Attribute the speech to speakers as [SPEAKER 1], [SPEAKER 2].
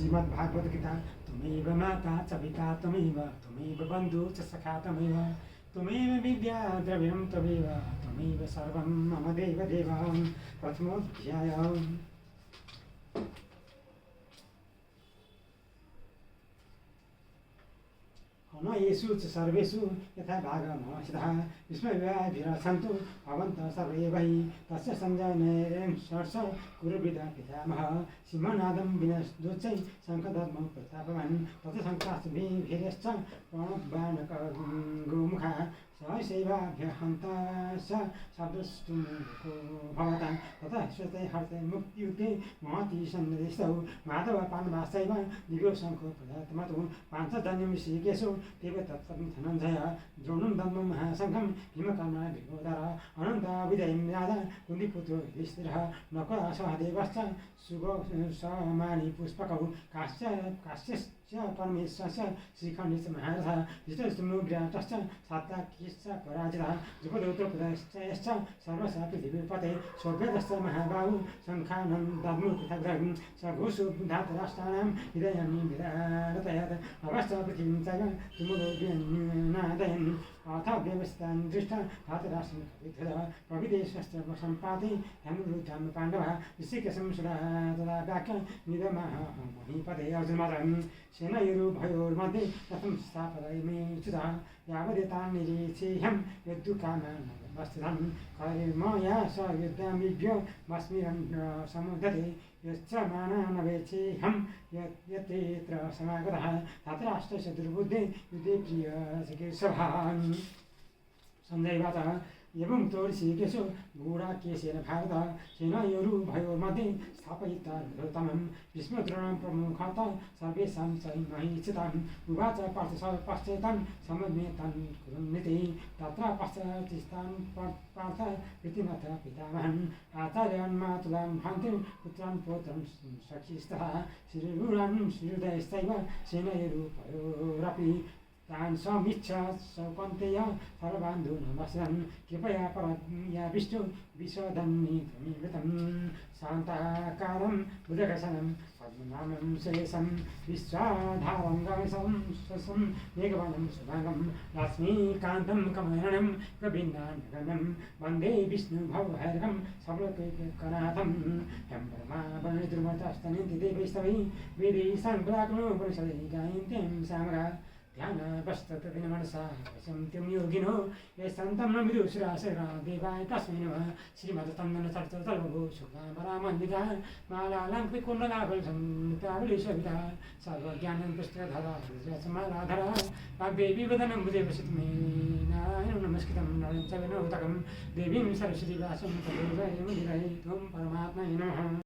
[SPEAKER 1] श्रीमद्भागवत गीता। त्वमेव माता च पिता त्वमेव बन्धु च सखा त्वमेव विद्या द्रविणं त्वमेव सर्वं मम देवदेव। प्रथमोऽध्यायः। येषु च सर्वेषु यथा भागमहसितः विस्मयविरसन्तु भवन्तः सर्वे वै। तस्य सञ्जनयन् षट्स कुरुविदा पितामहः सिंहनादं विनश्दुच्चै शङ्खदद्मौ प्रतापवान् तथा शङ्कास्त्रिभिर्यश्च प्रणबाणकगोमुखः सहसैवाभ्यहन्ता स शब्दस्तुमुखो भवतां ततः श्वेते हर्ते मुक्तियुक्ते महति सन्निधिस्तौ माधव पाण्डवाश्चैव दिव्यो शङ्खो प्रदत्तमतु पाञ्चजन्यं ऋषिकेशो देव तत्त्वं धनञ्जय द्रोणं दद्मं महाशङ्खं भीमकर्णः विभोदर अनन्तविजयं राजा कुन्तीपुत्रो युधिष्ठिरः नकुलसहदेवश्च सुगोसमानि पुष्पकौ काश्यश्च परमेश्वरस्य श्रीखण्डस्य महारथः धृतराष्ट्रश्च सात्याकिश्च पराजितः द्रुपदोत्तरप्रदेशश्च सर्वस्य पृथिवीपते सौभ्यदश्च महाबाहु शङ्खानं दद्मो पृथग्रहं स घोषो धातराष्ट्राणां हृदयानि विदारतयत् अवश्च पृथिवीं चैव तुमुलोऽभ्यनादयन् अथ व्यवस्थान् दृष्ट्वा धातराष्ट्रं कविधः प्रविदेशश्च सम्पाति हेमरुद्धां पाण्डवः ऋषिकेशं सुरा तदा वाक्य निदमः महीपते अर्जुनमातरं सेनयोरुभयोर्मध्ये कथं स्थापयामिच्युतः यावदेतान् निरीक्षेऽहं यद्दुःखानावस्थितं कर्मया स युद्धामिभ्यो मस्मिरन् समुद्धते यश्च मानानवेक्षेऽहं यत्तेऽत्र समागतः धातराष्ट्रस्य दुर्बुद्धे युद्धे प्रियचिकीर्षवः। सञ्जयवाच एवं तो ऋषिकेशो गूढाकेशेन भारत सेनयोरुभयोर्मध्ये स्थापयित्वा रुद्रतमं भीष्मद्रोणं प्रमुखतः सर्वेषां च महीक्षितान् उवाच पश्चेतान् समन्वेतान् कुरुन्निति तत्र पश्चातिष्ठान् पार्थ प्रीतिमथ पितामहन् आचार्यान् मातुलान् भान्तिं पुत्रान् पौत्रान् सखीस्तः श्रीरूढान् श्रीहृदयश्चैव सेनयोरुभयोरपि तान् समीक्ष सौकन्तेय सर्वान्धूनमस्रन् कृपया परया विष्णु विशोधन्नि त्वमीवृतं शान्ताकारं बुधकशनं पद्मनामं शेषं विश्वाधारं गणेशं स्वसं मेघवनं शुभाङ्गं लक्ष्मीकान्तं कमलनयनं प्रभिन्नानगनं वन्दे विष्णुभवभैरवं सबलोकैकनाथं यं ब्रह्मावरुणद्रुमतस्तनिन्ति देवैस्तवै वेदैस्तान् पुराकृणोपनिषदे गायन्तीं सामगा ध्यानपश्चात्तदिनमनसा वसन्त्यं योगिनो ये सन्तं न विदुषुराशरा देवाय तस्मै नमः। श्रीमद्तन्दनचर्चतल्भो शुक्लाम्बरामन्दिता मालालङ्कृतकुण्डलाभलसंयुक्तावलीशोभिता सर्वज्ञानं पुस्तकधरा हृदयसमालाधरा वाग्देवी वदनं बुधे वसति नारायणं नमस्कृतं नरं च विनोतकं देवीं सरस्वती व्यासं ततो जयमुदिरये त्वं परमात्मने नमः।